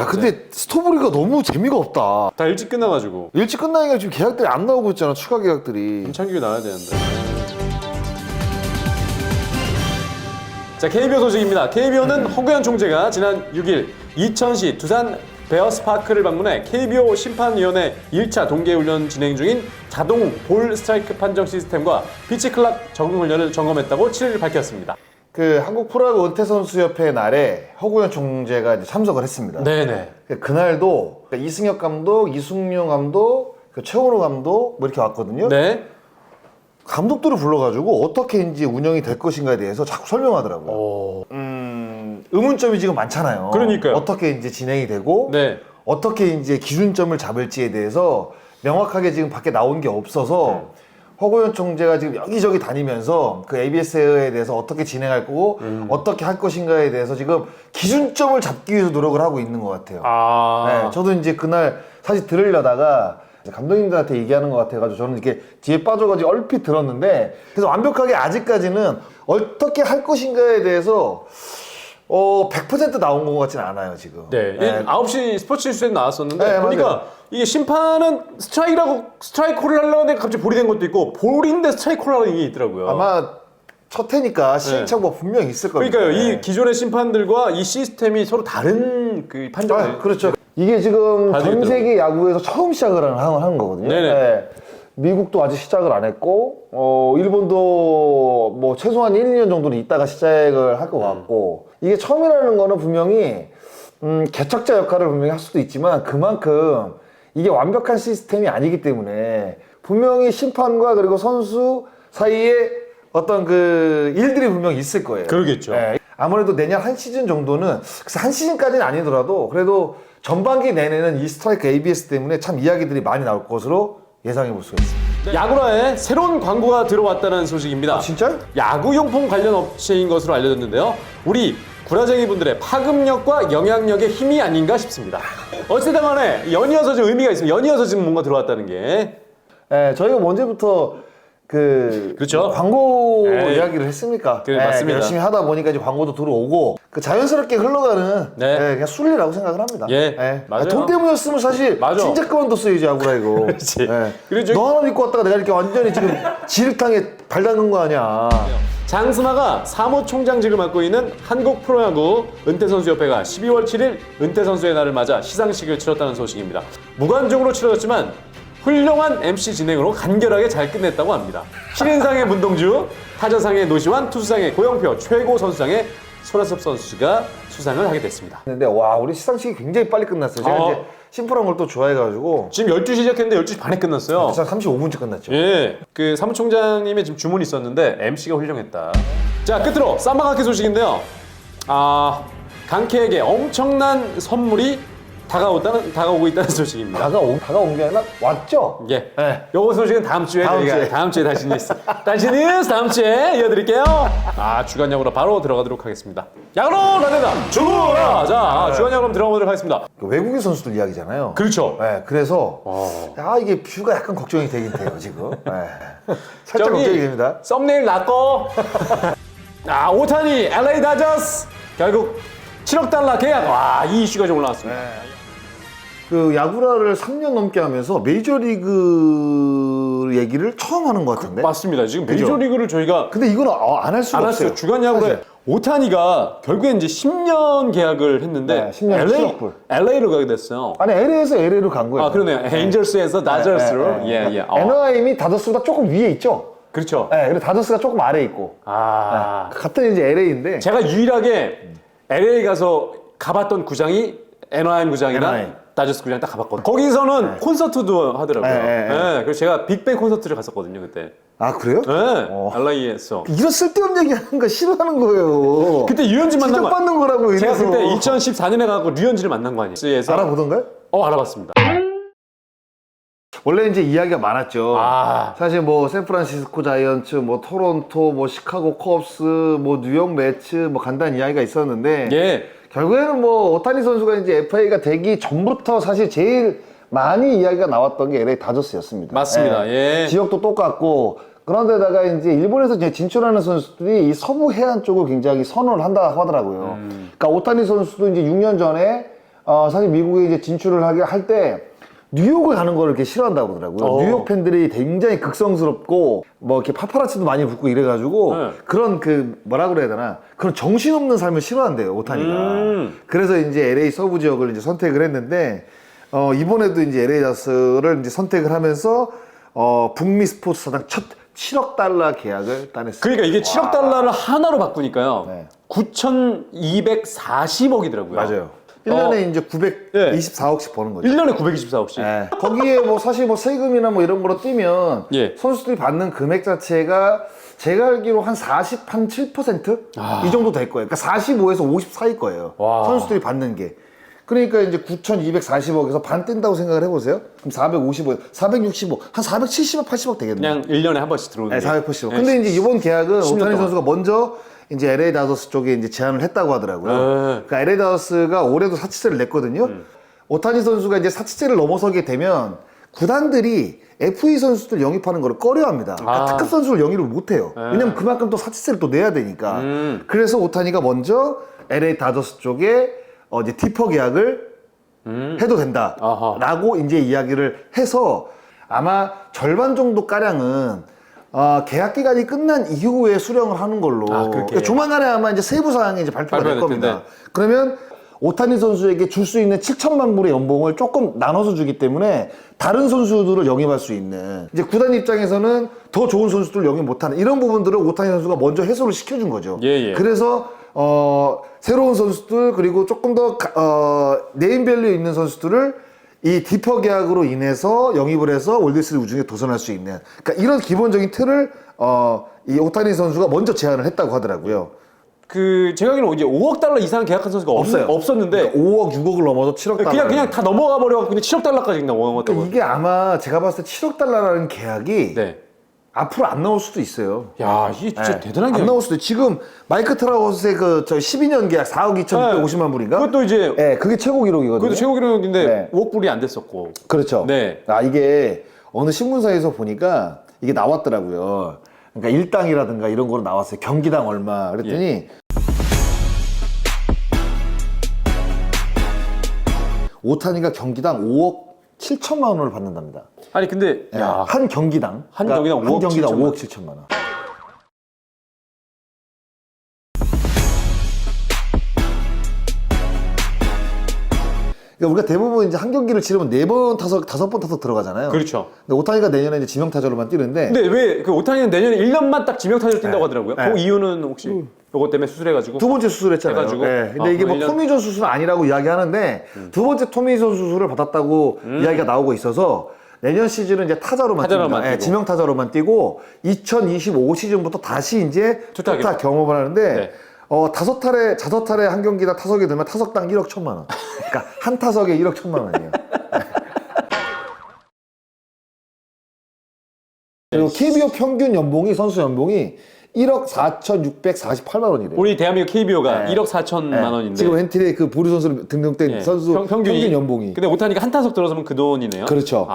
야, 근데 스토브리가 너무 재미가 없다. 다 일찍 끝나가지고. 일찍 끝나니까 지금 계약들이 안 나오고 있잖아, 추가 계약들이. 임창규 나와야 되는데. 자, KBO 소식입니다. KBO는 허구현 총재가 지난 6일 이천시 두산 베어스파크를 방문해 KBO 심판위원회 1차 동계훈련 진행 중인 자동 볼 스트라이크 판정 시스템과 피치 클락 적응 훈련을 점검했다고 7일 밝혔습니다. 그 한국 프로야구 은퇴선수협회 날에 허구현 총재가 이제 참석을 했습니다. 네네. 그날도 이승엽 감독, 이승용 감독, 최원호 감독 뭐 이렇게 왔거든요. 네. 감독들을 불러가지고 어떻게 이제 운영이 될 것인가에 대해서 자꾸 설명하더라고요. 의문점이 지금 많잖아요. 그러니까요. 어떻게 이제 진행이 되고 네. 어떻게 이제 기준점을 잡을지에 대해서 명확하게 지금 밖에 나온 게 없어서 허구현 총재가 지금 여기저기 다니면서 그 ABS에 대해서 어떻게 진행할 거고 어떻게 할 것인가에 대해서 지금 기준점을 잡기 위해서 노력을 하고 있는 것 같아요. 네, 저도 이제 그날 사실 들으려다가 감독님들한테 얘기하는 것 같아가지고 저는 이렇게 뒤에 빠져가지고 얼핏 들었는데 그래서 완벽하게 아직까지는 어떻게 할 것인가에 대해서 100% 나온 것 같지는 않아요 지금. 네. 9시 스포츠 뉴스에 나왔었는데 네, 보니까 맞아요. 이게 심판은 스트라이크 콜을 하려고 했는데 갑자기 볼이 된 것도 있고 볼인데 스트라이크 콜을 하는 게 있더라고요. 아마 첫 해니까 시행착오가 분명히 있을 겁니다. 그러니까요. 네. 이 기존의 심판들과 이 시스템이 서로 다른 그 판정을 그렇죠. 이게 지금 봐야 전 되겠더라고요. 세계 야구에서 처음 시작을 하는 거거든요. 네네. 네. 미국도 아직 시작을 안 했고, 일본도 뭐 최소한 1, 2년 정도는 있다가 시작을 할 것 같고, 이게 처음이라는 거는 분명히, 개척자 역할을 분명히 할 수도 있지만, 그만큼 이게 완벽한 시스템이 아니기 때문에, 분명히 심판과 그리고 선수 사이에 어떤 그 일들이 분명히 있을 거예요. 그러겠죠. 네. 아무래도 내년 한 시즌 정도는, 그래서 한 시즌까지는 아니더라도, 그래도 전반기 내내는 이 스트라이크 ABS 때문에 참 이야기들이 많이 나올 것으로 예상해 볼 수가 있습니다. 야구라에 새로운 광고가 들어왔다는 소식입니다. 진짜요? 야구용품 관련 업체인 것으로 알려졌는데요. 우리 구라쟁이 분들의 파급력과 영향력의 힘이 아닌가 싶습니다. 어쨌든 간에 연이어서 좀 의미가 있습니다. 연이어서 지금 뭔가 들어왔다는 게. 네, 저희가 언제부터 그렇죠. 광고 네. 이야기를 했습니까? 그래, 맞습니다. 열심히 하다 보니까 이제 광고도 들어오고 그 자연스럽게 흘러가는 네. 그냥 순리라고 생각을 합니다. 예, 맞아요. 돈 때문이었으면 사실 맞아. 진짜 그만뒀어요 이제 야구라 이거. 그렇지. 네. 그리고 저기- 너 하나 믿고 왔다가 내가 이렇게 완전히 지금 지륵탕에 발 담근 거 아니야. 장승하가 사무총장직을 맡고 있는 한국 프로야구 은퇴선수협회가 12월 7일 은퇴선수의 날을 맞아 시상식을 치렀다는 소식입니다. 무관중으로 치러졌지만 훌륭한 MC 진행으로 간결하게 잘 끝냈다고 합니다. 신인상의 문동주, 타자상의 노시환, 투수상의 고영표, 최고 선수상의 손아섭 선수가 수상을 하게 됐습니다. 근데 와 우리 시상식이 굉장히 빨리 끝났어요. 제가 이제 심플한 걸 또 좋아해가지고 지금 12시 시작했는데 12시 반에 끝났어요. 35분째 끝났죠. 예, 그 사무총장님의 지금 주문이 있었는데 MC가 훌륭했다. 자, 끝으로 쌈바가키 소식인데요. 강케에게 엄청난 선물이 다가오고 있다는 소식입니다. 다가온 게 아니라 왔죠? 예. 네. 요거 소식은 다음 주에 다음 주에 다시 뉴스. 다시 뉴스 다음 주에 이어드릴게요. 주간 야구로 바로 들어가도록 하겠습니다. 야구로 라데다 주라. 자, 주간 야구로 들어가도록 하겠습니다. 외국인 선수들 이야기잖아요. 그렇죠. 네, 그래서 이게 뷰가 약간 걱정이 되긴 돼요 지금. 네. 살짝 걱정이 됩니다. 썸네일 놨고. 오타니 LA 다저스 결국 7억 달러 계약. 이 이슈가 좀 올라왔습니다. 그 야구라를 3년 넘게 하면서 메이저리그 얘기를 처음 하는 것 같은데. 맞습니다. 지금 그죠? 메이저리그를 저희가 근데 이건 안 할 수가 안 없어요. 했어요. 주간 야구에 사실. 오타니가 결국엔 이제 10년 계약을 했는데 네, 10년 7억 불. LA로 가게 됐어요. 아니 LA에서 LA로 간 거예요. 그러네요. 엔젤스에서 다저스로. 예. NIM이 다저스보다 조금 위에 있죠. 그렇죠. 네, 그리고 다저스가 조금 아래에 있고. 같은 이제 LA인데. 제가 유일하게 LA 가서 가봤던 구장이 NIM 구장이나 NIM. 다저스 구장 딱 가봤거든요. 거기서는 콘서트도 하더라고요. 그래서 제가 빅뱅 콘서트를 갔었거든요, 그때. 아 그래요? 네, LA에서. 이런 쓸데없는 얘기 하는 거 싫어하는 거예요. 그때 류현진 만난 거. 받는 거라고 제가 이래서. 그때 2014년에 가고 류현진을 만난 거 아니에요? 그래서 알아보던가요? 알아봤습니다. 원래 이제 이야기가 많았죠. 아. 사실 뭐 샌프란시스코 자이언츠, 뭐 토론토, 뭐 시카고 컵스, 뭐 뉴욕 매츠, 뭐 간단한 이야기가 있었는데 예. 결국에는 뭐 오타니 선수가 이제 FA가 되기 전부터 사실 제일 많이 이야기가 나왔던 게 LA 다저스였습니다. 맞습니다. 예. 지역도 똑같고 그런데다가 이제 일본에서 이제 진출하는 선수들이 이 서부 해안 쪽을 굉장히 선호를 한다 하더라고요. 그러니까 오타니 선수도 이제 6년 전에 사실 미국에 이제 진출을 할 때 뉴욕을 가는 걸 이렇게 싫어한다고 그러더라고요. 뉴욕 팬들이 굉장히 극성스럽고 뭐 이렇게 파파라치도 많이 붙고 이래가지고 네. 그런 그 뭐라 그래야 되나 그런 정신없는 삶을 싫어한대요, 오타니가. 그래서 이제 LA 서부 지역을 이제 선택을 했는데 이번에도 이제 LA 다저스를 이제 선택을 하면서 북미 스포츠 사상 첫 7억 달러 계약을 따냈어요. 그러니까 이게 7억 달러를 하나로 바꾸니까요. 네. 9,240억이더라고요. 맞아요. 1년에 이제 924억씩 버는 거죠. 1년에 924억씩. 네. 거기에 뭐 사실 뭐 세금이나 뭐 이런 거로 뛰면 예. 선수들이 받는 금액 자체가 제가 알기로 한 7%? 이 정도 될 거예요. 그러니까 45에서 50 사이일 거예요. 와. 선수들이 받는 게. 그러니까 이제 9,240억에서 반 뗀다고 생각을 해보세요. 그럼 455, 465, 한 470억, 80억 되겠네요. 그냥 1년에 한 번씩 들어오는 네, 게. 480억. 근데 이제 이번 계약은 10년 오타니 동안. 선수가 먼저 이제 LA 다저스 쪽에 이제 제안을 했다고 하더라고요. 그러니까 LA 다저스가 올해도 사치세를 냈거든요. 오타니 선수가 이제 사치세를 넘어서게 되면 구단들이 FA 선수들 영입하는 걸 꺼려합니다. 그러니까 특급 선수를 영입을 못해요. 왜냐면 그만큼 또 사치세를 또 내야 되니까. 그래서 오타니가 먼저 LA 다저스 쪽에 이제 디퍼 계약을 해도 된다라고 이제 이야기를 해서 아마 절반 정도 가량은 계약 기간이 끝난 이후에 수령을 하는 걸로. 그러니까 조만간에 아마 이제 세부 사항이 이제 발표가 될 겁니다. 텐데. 그러면 오타니 선수에게 줄 수 있는 7천만 불의 연봉을 조금 나눠서 주기 때문에 다른 선수들을 영입할 수 있는 이제 구단 입장에서는 더 좋은 선수들을 영입 못하는 이런 부분들을 오타니 선수가 먼저 해소를 시켜준 거죠. 예. 그래서 새로운 선수들 그리고 조금 더 네임밸류 있는 선수들을 이 디퍼 계약으로 인해서 영입을 해서 월드시리즈 우승에 도전할 수 있는 그러니까 이런 기본적인 틀을 이 오타니 선수가 먼저 제안을 했다고 하더라고요. 제가 알기로는 이제 5억 달러 이상 계약한 선수가 없어요. 없었는데 그러니까 5억, 6억을 넘어서 7억 달러. 그냥 다 넘어가 버려갖고 그냥 7억 달러까지 그냥 넘어갔다고. 그러니까 이게 아마 제가 봤을 때 7억 달러라는 계약이 네. 앞으로 안 나올 수도 있어요. 야, 이게 진짜 네. 대단한 안 게. 나올 수도 있어요. 지금 마이크 트라우스의 저 12년 계약 4억 2,650만 불인가? 그것도 이제 네, 그게 최고 기록이거든요. 그것도 최고 기록인데 네. 5억 불이 안 됐었고. 그렇죠. 네. 이게 어느 신문사에서 보니까 이게 나왔더라고요. 그러니까 일당이라든가 이런 거로 나왔어요. 경기당 얼마. 그랬더니 오타니가 경기당 5억 7천만 원을 받는답니다. 아니 근데 네. 야, 한 경기당. 한 경기당 5억 한 경기당 7천만 5억 7천만 원. 그러니까 우리가 대부분 이제 한 경기를 치르면 4번 타석, 5번 타석 들어가잖아요. 그렇죠. 근데 오타니가 내년에 이제 지명 타자로만 뛰는데. 근데 왜 그 오타니는 내년에 1년만 딱 지명타자로 뛴다고 하더라고요. 네. 그 이유는 혹시 요것 때문에 수술해가지고? 두 번째 수술했잖아요. 해가지고? 네. 근데 이게 뭐 그럼 1년... 토미존 수술은 아니라고 이야기하는데 두 번째 토미존 수술을 받았다고 이야기가 나오고 있어서 내년 시즌은 이제 타자로만 뜁니다. 네, 지명 타자로만 뛰고 2025 시즌부터 다시 이제 투타 경험을 하는데 네. 5탈에 한 경기당 타석이 되면 타석당 1억 1천만 원. 그러니까 한 타석에 1억 1천만 원이에요. 그리고 KBO 평균 연봉이 선수 연봉이 1억 4,648만 원이래요. 우리 대한민국 KBO가 네. 1억 4천만 원인데 지금 엔트리에 그 보류 선수로 등록된 네. 선수 평균 연봉이. 근데 오타니가 한 타석 들어서면 그 돈이네요. 그렇죠.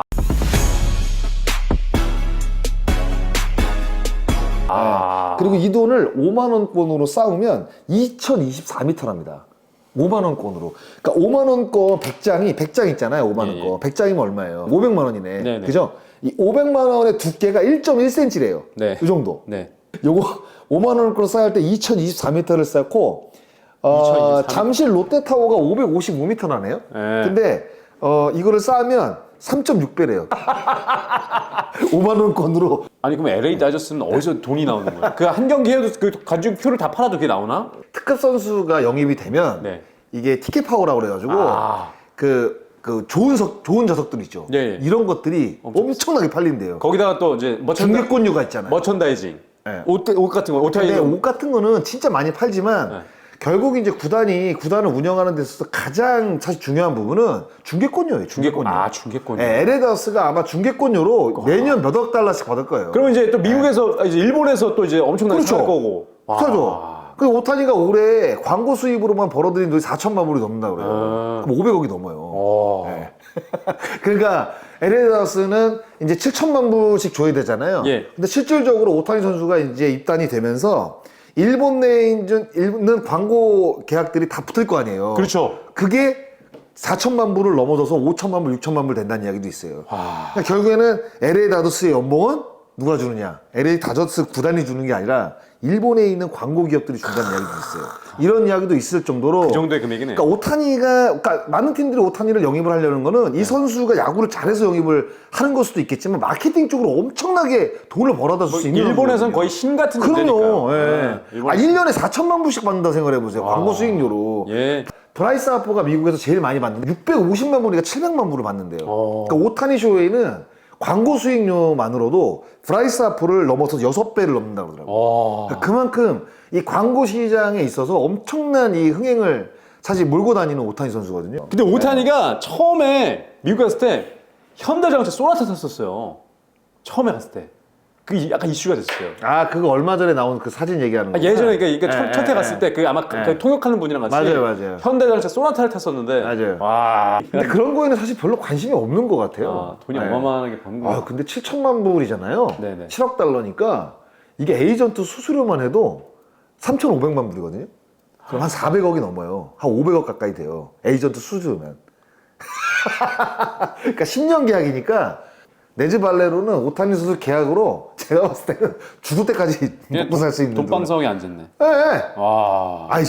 그리고 이 돈을 5만 원권으로 쌓으면 2024m랍니다. 5만 원권으로. 그러니까 5만 원권 100장 있잖아요. 5만 원권. 예. 100장이면 얼마예요? 500만 원이네. 네네. 그죠? 이 500만 원의 두께가 1.1cm래요. 네. 이 정도. 네. 요거 5만 원권으로 쌓을 때 2024m를 쌓고 2023m? 잠실 롯데타워가 555m 나네요. 네. 근데 이거를 쌓으면 3.6배래요. 5만 원권으로. 아니 그럼 LA 다저스는 어디서 돈이 나오는 거야? 그 한 경기 해도 그 관중 표를 다 팔아도 그게 나오나? 특급 선수가 영입이 되면 네. 이게 티켓 파워라고 그래가지고 그 좋은 좌석들 있죠. 네. 이런 것들이 엄청나게 팔린대요. 거기다가 또 이제 중계권료가 있잖아요. 머천다이징. 네. 옷 같은 거, 근데 옷 같은 거는 진짜 많이 팔지만 네. 결국 이제 구단을 운영하는 데 있어서 가장 사실 중요한 부분은 중계권료예요. 중계권료. 중계권료. 네, LA 다저스가 아마 중계권료로 매년 몇억 달러씩 받을 거예요. 그러면 이제 또 미국에서 이제 일본에서 또 이제 엄청나게 그렇죠. 살 거고. 그렇죠. 그 오타니가 올해 광고 수입으로만 벌어들인 돈이 4천만 불이 넘는다 그래요. 그럼 500억이 넘어요. 네. 그러니까 LA 다저스는 이제 7천만 불씩 줘야 되잖아요. 예. 근데 실질적으로 오타니 선수가 이제 입단이 되면서 일본 내에 있는 광고 계약들이 다 붙을 거 아니에요. 그렇죠. 그게 4천만 불을 넘어서서 5천만 불, 6천만 불 된다는 이야기도 있어요. 아. 그러니까 결국에는 LA 다저스의 연봉은 누가 주느냐? LA 다저스 구단이 주는 게 아니라 일본에 있는 광고 기업들이 준다는 이야기도 있어요. 이런 이야기도 있을 정도로 그 정도의 금액이네. 그러니까 그러니까 많은 팀들이 오타니를 영입을 하려는 거는 이 선수가 야구를 잘해서 영입을 하는 걸 수도 있겠지만 마케팅 쪽으로 엄청나게 돈을 벌어다 줄 수 있는 일본에선 거거든요. 거의 신 같은 그럼요. 존재니까요. 예. 일본에서. 1년에 4천만 불씩 받는다 생각을 해보세요. 광고 수익료로. 예. 브라이스 하퍼가 미국에서 제일 많이 받는데 650만 불이니까 700만 불을 받는데요. 그러니까 오타니 쇼웨이는 광고 수익료만으로도 브라이스 하퍼를 넘어서 6배를 넘는다고 그러더라고요. 그러니까 그만큼 이 광고 시장에 있어서 엄청난 이 흥행을 사실 몰고 다니는 오타니 선수거든요. 근데 오타니가 처음에 미국 갔을 때 현대자동차 소나타 탔었어요. 처음에 갔을 때. 그게 약간 이슈가 됐어요. 아, 그거 얼마 전에 나온 그 사진 얘기하는 거. 예전에 첫해 갔을 때 그 아마 그 통역하는 분이랑 같이 맞아요. 현대자동차 소나타를 탔었는데 맞아요. 와. 근데 그런 거에는 사실 별로 관심이 없는 것 같아요. 아, 돈이 어마어마하게 번 거야. 아, 근데 7천만 불이잖아요. 네네. 7억 달러니까 이게 에이전트 수수료만 해도 3,500만 불이거든요. 그럼 한 400억이 넘어요. 한 500억 가까이 돼요. 에이전트 수수료면. 그러니까 10년 계약이니까 내지 발레로는 오타니 선수 계약으로 제가 봤을 때는 죽을 때까지 먹고 살 수 있는 돈방석에 앉았네. 예, 예. 와. 아니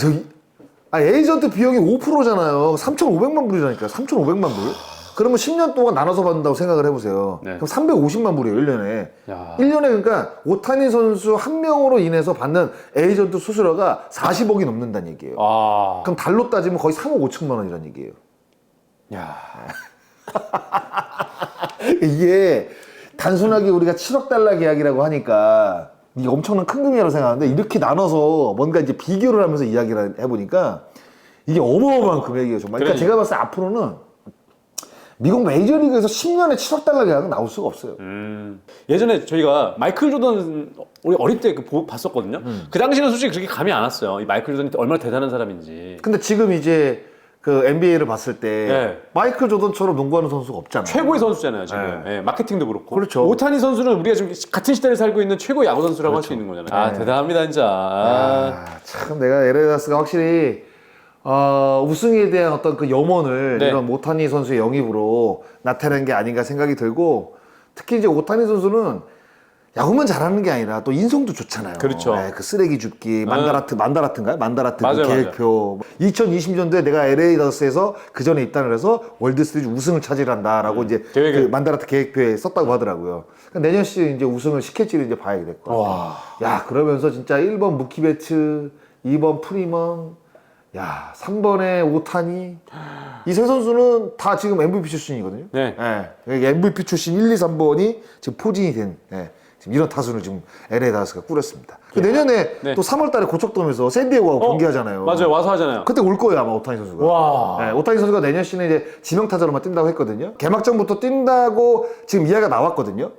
에이전트 비용이 5%잖아요. 3,500만 불이라니까요. 3,500만 불. 그러면 10년 동안 나눠서 받는다고 생각을 해보세요. 네. 그럼 350만 불이에요, 1년에. 야. 1년에 그러니까 오타니 선수 한 명으로 인해서 받는 에이전트 수수료가 40억이 넘는다는 얘기예요. 아. 그럼 달로 따지면 거의 3억 5천만 원이라는 얘기예요. 야. 이게 단순하게 우리가 7억 달러 계약이라고 하니까 이게 엄청난 큰 금액이라고 생각하는데 이렇게 나눠서 뭔가 이제 비교를 하면서 이야기를 해보니까 이게 어마어마한 금액이에요, 정말. 그러니까 제가 봤을 때 앞으로는 미국 메이저리그에서 10년에 7억 달러 계약은 나올 수가 없어요. 예전에 저희가 마이클 조던 우리 어릴 때 봤었거든요. 그 당시는 솔직히 그렇게 감이 안 왔어요. 이 마이클 조던이 얼마나 대단한 사람인지. 근데 지금 이제 그 NBA를 봤을 때 네. 마이클 조던처럼 농구하는 선수가 없잖아요. 최고의 선수잖아요, 지금. 네. 예, 마케팅도 그렇고. 그렇죠. 오타니 선수는 우리가 지금 같은 시대를 살고 있는 최고의 야구 선수라고 할 수 있는 거잖아요. 아, 대단합니다, 진짜. 아, 참 내가 LA다스가 확실히 우승에 대한 어떤 그 염원을 네. 이런 오타니 선수의 영입으로 나타낸 게 아닌가 생각이 들고 특히 이제 오타니 선수는 야구만 잘하는 게 아니라 또 인성도 좋잖아요. 그렇죠. 네, 그 쓰레기 줍기, 만다라트인가요? 만다라트 맞아요, 그 계획표. 2020년도에 내가 LA 다저스에서 그 전에 입단을 해서 월드시리즈 우승을 차지한다라고 이제 계획을. 그 만다라트 계획표에 썼다고 하더라고요. 그러니까 내년 시즌 이제 우승을 시킬지를 이제 봐야 될 것 같아요. 와. 야, 그러면서 진짜 1번 무키베츠, 2번 프리먼, 야, 3번에 오타니. 이 세 선수는 다 지금 MVP 출신이거든요. 네. 예. MVP 출신 1, 2, 3번이 지금 포진이 된, 지금 이런 타순을 지금 LA 다저스가 꾸렸습니다. 그 내년에 네. 또 3월 달에 고척돔에서 샌디에고하고 경기하잖아요. 맞아요, 와서 하잖아요. 그때 올 거예요, 아마 오타니 선수가. 와. 네, 오타니 선수가 내년 시즌에 이제 지명타자로만 뛴다고 했거든요. 개막전부터 뛴다고 지금 이야기가 나왔거든요.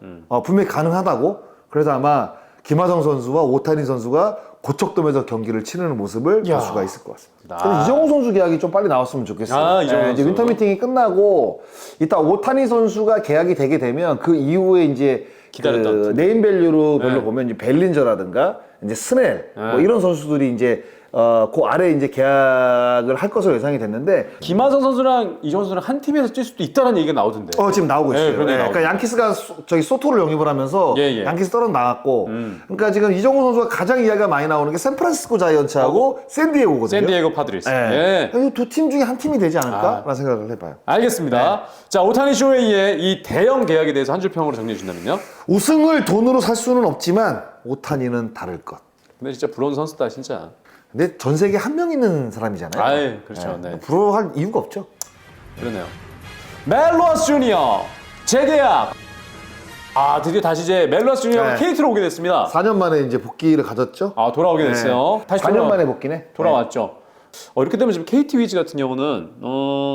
분명히 가능하다고. 그래서 아마 김하성 선수와 오타니 선수가 고척돔에서 경기를 치르는 모습을 볼 수가 있을 것 같습니다. 근데 이정우 선수 계약이 좀 빨리 나왔으면 좋겠어요. 아, 이정우 이제 선수. 윈터 미팅이 끝나고 이따 오타니 선수가 계약이 되게 되면 그 이후에 이제 기다렸던 그 네임밸류로 별로 네. 보면 이제 벨린저라든가 이제 스넬 뭐 이런 선수들이 이제 그 아래 이제 계약을 할 것으로 예상이 됐는데 김하성 선수랑 이정우 선수랑 한 팀에서 뛸 수도 있다는 얘기가 나오던데. 지금 나오고 네, 있어요. 그런 얘기 그러니까 양키스가 저기 소토를 영입을 하면서 예. 양키스 떨어 나갔고, 그러니까 지금 이정우 선수가 가장 이야기가 많이 나오는 게 샌프란시스코 자이언츠하고 샌디에고거든요. 샌디에고 파드리스. 예. 이 두 팀 중에 한 팀이 되지 않을까라는 생각을 해봐요. 알겠습니다. 자, 오타니 쇼헤이의 이 대형 계약에 대해서 한 줄 평으로 정리해 준다면요? 우승을 돈으로 살 수는 없지만 오타니는 다를 것. 근데 진짜 부러운 선수다, 진짜. 근데 전 세계에 한 명 있는 사람이잖아요. 아이, 그렇죠. 네. 부러워할 이유가 없죠. 그러네요. 멜로스 주니어 재계약. 아, 드디어 다시 이제 멜로스 주니어가 네. KT로 오게 됐습니다. 4년 만에 이제 복귀를 가졌죠. 아, 돌아오게 됐어요. 다시 4년 만에 복귀네. 돌아왔죠. 이렇게 되면 지금 KT 위즈 같은 경우는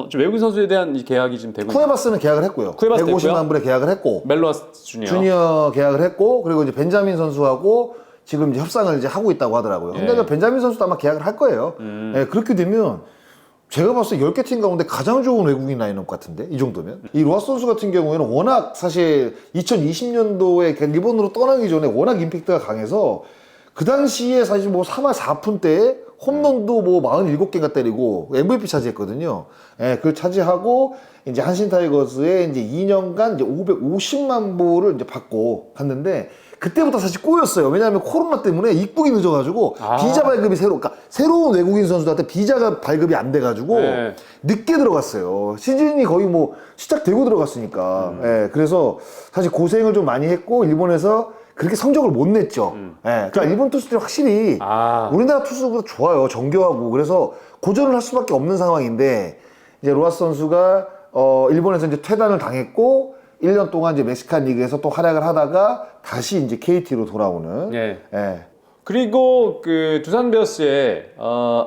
좀 외국인 선수에 대한 이 계약이 지금 되고 쿠에바스는 계약을 했고요. 쿠에바스 150만 불에 계약을 했고, 멜로스 주니어. 주니어 계약을 했고, 그리고 이제 벤자민 선수하고 지금 이제 협상을 이제 하고 있다고 하더라고요. 근데 그 벤자민 선수도 아마 계약을 할 거예요. 그렇게 되면 제가 봤을 때 10개 팀 가운데 가장 좋은 외국인 라인업 같은데, 이 정도면. 이 로하스 선수 같은 경우에는 워낙 사실 2020년도에 일본으로 떠나기 전에 워낙 임팩트가 강해서 그 당시에 사실 뭐 3할 4푼 때에 홈런도 뭐 47개가 때리고 MVP 차지했거든요. 예, 그걸 차지하고 이제 한신 타이거즈에 이제 2년간 이제 550만 불을 이제 받고 갔는데 그때부터 사실 꼬였어요. 왜냐하면 코로나 때문에 입국이 늦어가지고 비자 발급이 그러니까 새로운 외국인 선수들한테 비자가 발급이 안 돼가지고 네. 늦게 들어갔어요. 시즌이 거의 뭐 시작되고 들어갔으니까. 예, 그래서 사실 고생을 좀 많이 했고 일본에서 그렇게 성적을 못 냈죠. 예, 그러니까 일본 투수들이 확실히 우리나라 투수보다 좋아요. 정교하고. 그래서 고전을 할 수밖에 없는 상황인데 이제 로하스 선수가 일본에서 이제 퇴단을 당했고 1년 동안 이제 멕시칸 리그에서 또 활약을 하다가 다시 이제 KT로 돌아오는. 예. 예. 그리고 그 두산 베어스의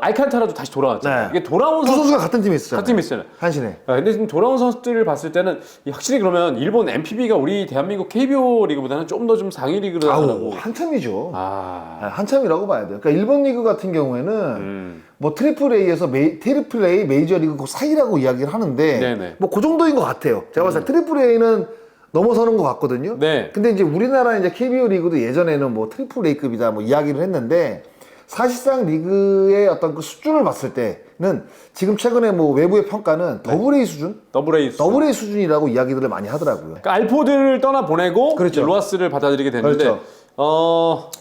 알칸타라도 다시 돌아왔죠. 네. 이게 돌아온 두 선수가 같은 팀에 있었잖아요. 같은 팀에 있잖아요. 한신에. 근데 지금 돌아온 선수들을 봤을 때는 확실히 그러면 일본 MPB가 우리 대한민국 KBO 리그보다는 좀 더 좀 상위 리그를 아우, 하고. 한참이죠. 아. 한참이라고 봐야 돼요. 그러니까 일본 리그 같은 경우에는 뭐 트리플 A에서 트리플 A 메이저 리그 그 사이라고 이야기를 하는데 네네. 뭐 그 정도인 것 같아요. 제가 봤을 때 트리플 A는 넘어서는 것 같거든요. 네. 근데 이제 우리나라 이제 KBO 리그도 예전에는 뭐 트리플 A급이다 뭐 이야기를 했는데 사실상 리그의 어떤 그 수준을 봤을 때는 지금 최근에 뭐 외부의 평가는 더블 A 수준? 더블 A. 더블 A 수준이라고 이야기들을 많이 하더라고요. 그러니까 알포드를 떠나 보내고 그렇죠. 로하스를 받아들이게 됐는데 그렇죠.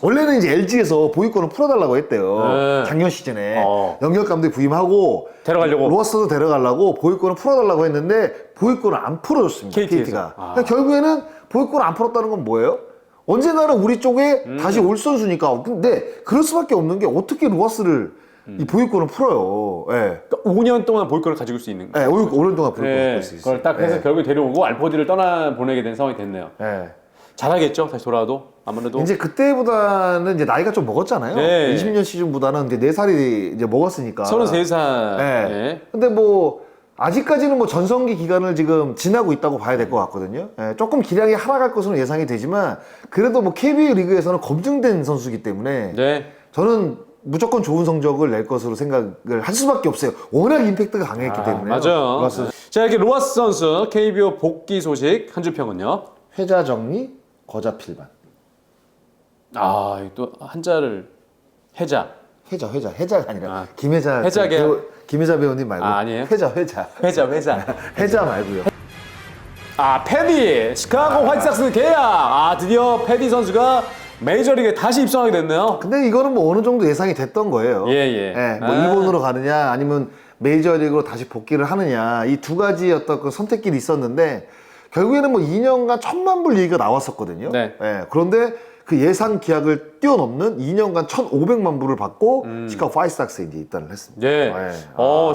원래는 이제 LG에서 보유권을 풀어달라고 했대요. 네. 작년 시즌에 영역 감독이 부임하고 데려가려고. 로하스도 데려가려고 보유권을 풀어달라고 했는데 보유권을 안 풀어줬습니다. KT 에서. KT가. 그러니까 결국에는 보유권을 안 풀었다는 건 뭐예요? 언젠가는 우리 쪽에 다시 올 선수니까. 근데 그럴 수밖에 없는 게 어떻게 로하스를 이 보유권을 풀어요. 예. 그러니까 5년 동안 보유권을 가지고 수 있는. 예, 오랜 동안 보유권을 네, 풀 수 있어요. 그걸 딱 해서 예. 결국에 데려오고 알포드를 떠나 보내게 된 상황이 됐네요. 예. 잘하겠죠, 다시 돌아와도 아무래도. 이제 그때보다는 이제 나이가 좀 먹었잖아요. 네. 20년 시즌보다는 이제 4살이 이제 먹었으니까. 33살. 네. 네. 근데 뭐 아직까지는 뭐 전성기 기간을 지금 지나고 있다고 봐야 될 것 같거든요. 예, 조금 기량이 하락할 것으로 예상이 되지만 그래도 뭐 KBO 리그에서는 검증된 선수이기 때문에 네. 저는 무조건 좋은 성적을 낼 것으로 생각을 할 수밖에 없어요. 워낙 임팩트가 강했기 때문에. 맞아요. 로하스. 자, 이렇게 로하스 선수 KBO 복귀 소식 한 줄 평은요. 회자 정리, 거자 필반. 또 한자를 해자. 해자가 아니라 김혜자 해자 계약. 김혜자 배우님 말고 아니에요? 회자 해자 말고요. 패디 시카고 화이트삭스 계약. 드디어 패디 선수가 메이저리그에 다시 입성하게 됐네요. 근데 이거는 뭐 어느 정도 예상이 됐던 거예요. 예. 뭐 일본으로 가느냐 아니면 메이저리그로 다시 복귀를 하느냐 이 두 가지 어떤 그 선택길이 있었는데 결국에는 뭐 2년간 1,000만 불 얘기가 나왔었거든요. 네. 그런데 그 예상 계약을 뛰어넘는 2년간 1,500만 불을 받고 시카고 파이스삭스에 이제 입단을 했습니다. 네.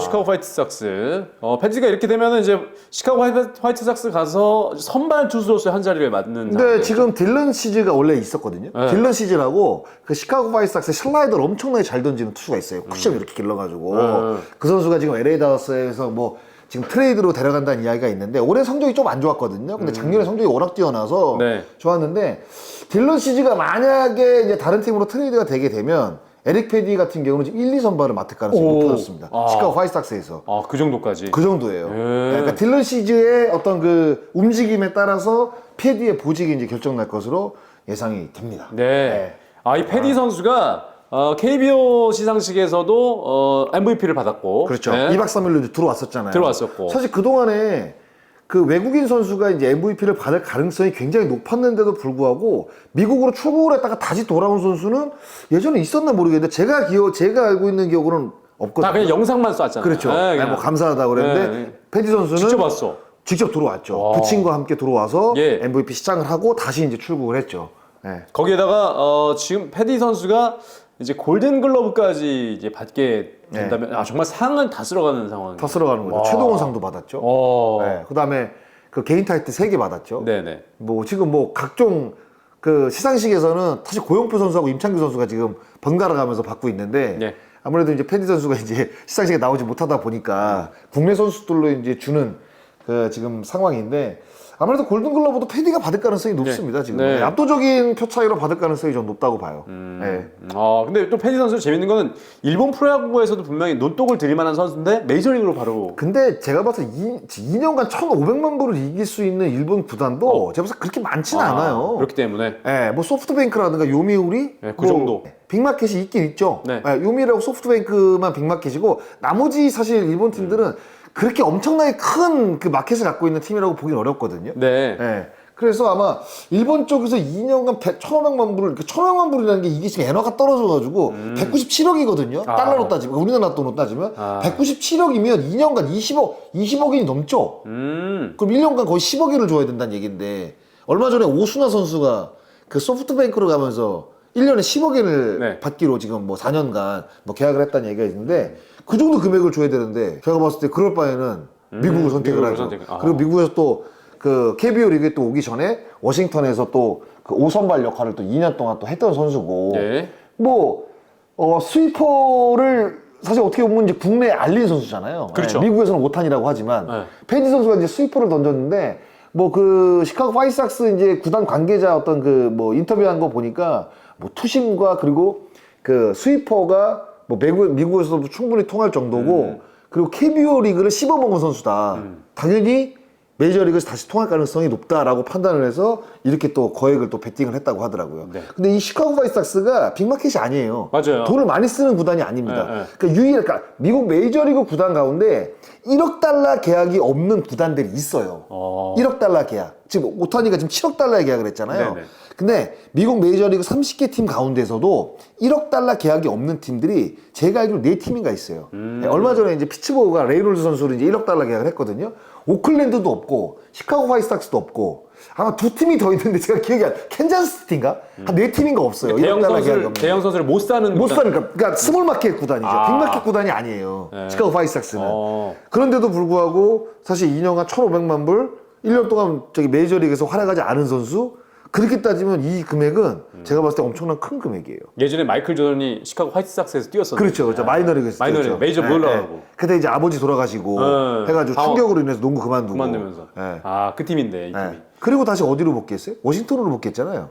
시카고 화이트삭스. 패디가 이렇게 되면은 이제 시카고 화이트삭스 가서 선발 투수로서 한 자리를 맡는. 근데 상황이죠. 지금 딜런 시즈가 원래 있었거든요. 네. 딜런 시즈라고 그 시카고 파이스삭스 슬라이더를 엄청나게 잘 던지는 투수가 있어요. 쿠션 이렇게 길러가지고 그 선수가 지금 LA 다저스에서 뭐 지금 트레이드로 데려간다는 이야기가 있는데 올해 성적이 좀 안 좋았거든요. 근데 작년에 성적이 워낙 뛰어나서 네. 좋았는데 딜런 시즈가 만약에 이제 다른 팀으로 트레이드가 되게 되면 에릭 패디 같은 경우는 지금 1, 2선발을 맡을 가능성이 높아졌습니다. 시카고 화이트삭스에서. 그 정도까지. 그 정도예요. 그러니까 딜런 시즈의 어떤 그 움직임에 따라서 패디의 보직이 이제 결정날 것으로 예상이 됩니다. 네. 이 패디 선수가 KBO 시상식에서도 MVP를 받았고. 그렇죠. 네. 2박 3일로 이제 들어왔었잖아요. 들어왔었고. 사실 그동안에 그 외국인 선수가 이제 MVP를 받을 가능성이 굉장히 높았는데도 불구하고 미국으로 출국을 했다가 다시 돌아온 선수는 예전에 있었나 모르겠는데 제가 알고 있는 기억으로는 없거든요. 다 그냥 영상만 쐈잖아요. 그렇죠. 네, 뭐 감사하다고 그랬는데 네. 패디 선수는 직접 왔어. 직접 들어왔죠. 부친과 함께 들어와서 예. MVP 시장을 하고 다시 이제 출국을 했죠. 네. 거기에다가 지금 패디 선수가 이제 골든글러브까지 이제 받게 된다면 정말 상은 다 쓸어가는 상황. 다 쓸어가는 거죠. 최동원 상도 받았죠. 네. 그다음에 그 개인 타이틀 3개 받았죠. 네네. 뭐 지금 뭐 각종 그 시상식에서는 사실 고영표 선수하고 임창규 선수가 지금 번갈아 가면서 받고 있는데 네. 아무래도 이제 패디 선수가 이제 시상식에 나오지 못하다 보니까 국내 선수들로 이제 주는 그 지금 상황인데 아무래도 골든글러브도 패디가 받을 가능성이 높습니다. 지금 네. 압도적인 표 차이로 받을 가능성이 좀 높다고 봐요. 네. 근데 또 패디 선수 재밌는 거는 일본 프로야구에서도 분명히 논독을 들일 만한 선수인데 메이저리그로 바로. 근데 제가 봐서 2년간 1,500만 불을 이길 수 있는 일본 구단도 제가 봐서 그렇게 많지는 않아요. 그렇기 때문에. 예, 뭐 소프트뱅크라든가 요미우리 네, 그 정도. 빅마켓이 있긴 있죠. 네. 예, 요미우리하고 소프트뱅크만 빅마켓이고 나머지 사실 일본 팀들은 그렇게 엄청나게 큰 그 마켓을 갖고 있는 팀이라고 보긴 어렵거든요. 네. 예. 그래서 아마 일본 쪽에서 2년간 1,500만 불을, 1,500만 불이라는 게 이게 지금 엔화가 떨어져가지고 197억이거든요. 달러로 따지면, 우리나라 돈으로 따지면. 197억이면 2년간 20억이 넘죠. 그럼 1년간 거의 10억인을 줘야 된다는 얘기인데, 얼마 전에 오수나 선수가 그 소프트뱅크로 가면서 1년에 10억엔을 네. 받기로 지금 뭐 4년간 뭐 계약을 했다는 얘기가 있는데, 그 정도 금액을 줘야 되는데, 제가 봤을 때 그럴 바에는 미국을 선택을 미국을 하죠. 선택. 그리고 미국에서 또 그 KBO 리그에 또 오기 전에 워싱턴에서 또 그 5선발 역할을 또 2년 동안 또 했던 선수고 네. 뭐 스위퍼를 사실 어떻게 보면 이제 국내에 알린 선수잖아요. 그렇죠. 네, 미국에서는 5탄이라고 하지만 네. 패디 선수가 이제 스위퍼를 던졌는데 뭐 그 시카고 화이트삭스 이제 구단 관계자 어떤 그 뭐 인터뷰한 거 보니까 뭐 투심과 그리고 그 스위퍼가 뭐 미국에서도 충분히 통할 정도고 그리고 KBO 리그를 씹어먹은 선수다. 당연히 메이저리그에서 다시 통할 가능성이 높다라고 판단을 해서 이렇게 또 거액을 또 베팅을 했다고 하더라고요. 네. 근데 이 시카고 화이트삭스가 빅마켓이 아니에요. 맞아요. 돈을 많이 쓰는 구단이 아닙니다. 네, 네. 그러니까 미국 메이저리그 구단 가운데 1억 달러 계약이 없는 구단들이 있어요. 1억 달러 계약. 지금 오타니가 지금 7억 달러의 계약을 했잖아요. 네네. 근데 미국 메이저리그 30개 팀 가운데서도 1억 달러 계약이 없는 팀들이 제가 알기로 4팀인가 있어요. 네, 얼마 전에 이제 피츠버그가 레이놀즈 선수를 이제 1억 달러 계약을 했거든요. 오클랜드도 없고 시카고 화이트삭스도 없고 아마 2팀이 더 있는데 제가 기억이 안 캔자스 시티인가? 한 4팀인가 없어요. 1억 달러 계약이 없는. 대형 선수를 못 사는 못 구단. 사니까 그러니까 스몰 마켓 구단이죠. 빅마켓 구단이 아니에요. 시카고 화이트삭스는. 그런데도 불구하고 사실 2년간 1,500만 불 1년 동안 저기 메이저리그에서 활약하지 않은 선수 그렇게 따지면 이 금액은 제가 봤을 때 엄청난 큰 금액이에요. 예전에 마이클 조던이 시카고 화이트삭스에서 뛰었었는데. 그렇죠, 그렇죠. 마이너리그에서 마이너리그, 뛰었죠. 메이저 못 올라가고. 그때 이제 아버지 돌아가시고 해가지고 방어. 충격으로 인해서 농구 그만두고. 그만두면서. 예. 그 팀인데 이 팀이. 예. 그리고 다시 어디로 복귀했어요? 워싱턴으로 복귀했잖아요.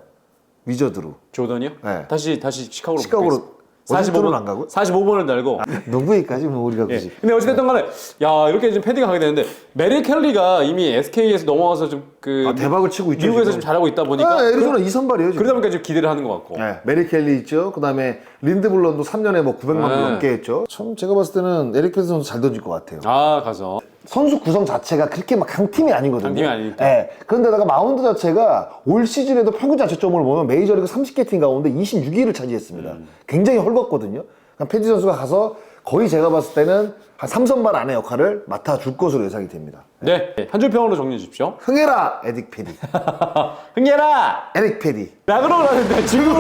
위저드로. 조던이요? 네. 다시 시카고로. 시카고로. 워싱턴은 안 가고요? 45번을 달고. 농구 얘기까지 뭐 우리가 예. 굳이. 근데 어찌됐든 간에 야 이렇게 좀 패딩 하게 되는데 메리 켈리가 이미 SK에서 넘어와서 좀 그 대박을 치고 있죠. 미국에서 지금. 좀 잘하고 있다 보니까 애리조나 2선발이에요 지금. 그러다 보니까 좀 기대를 하는 것 같고. 네, 메리 켈리 있죠. 그 다음에 린드블런도 3년에 뭐 900만 불 네. 넘게 했죠. 참 제가 봤을 때는 에릭 켈리 선수 잘 던질 것 같아요. 가서 선수 구성 자체가 그렇게 막 강팀이 아니거든요. 강팀이 아니니까. 예. 그런데다가 마운드 자체가 올 시즌에도 평균 자책점을 보면 메이저리그 30개 팀 가운데 26위를 차지했습니다. 굉장히 헐겁거든요. 그러니까 패디 선수가 가서 거의 제가 봤을 때는 한 3선발 안의 역할을 맡아줄 것으로 예상이 됩니다. 네. 한 줄 평으로 정리해 주십시오. 흥해라 에릭 패디. 흥해라! 에릭 패디. 락으로 가는데 지금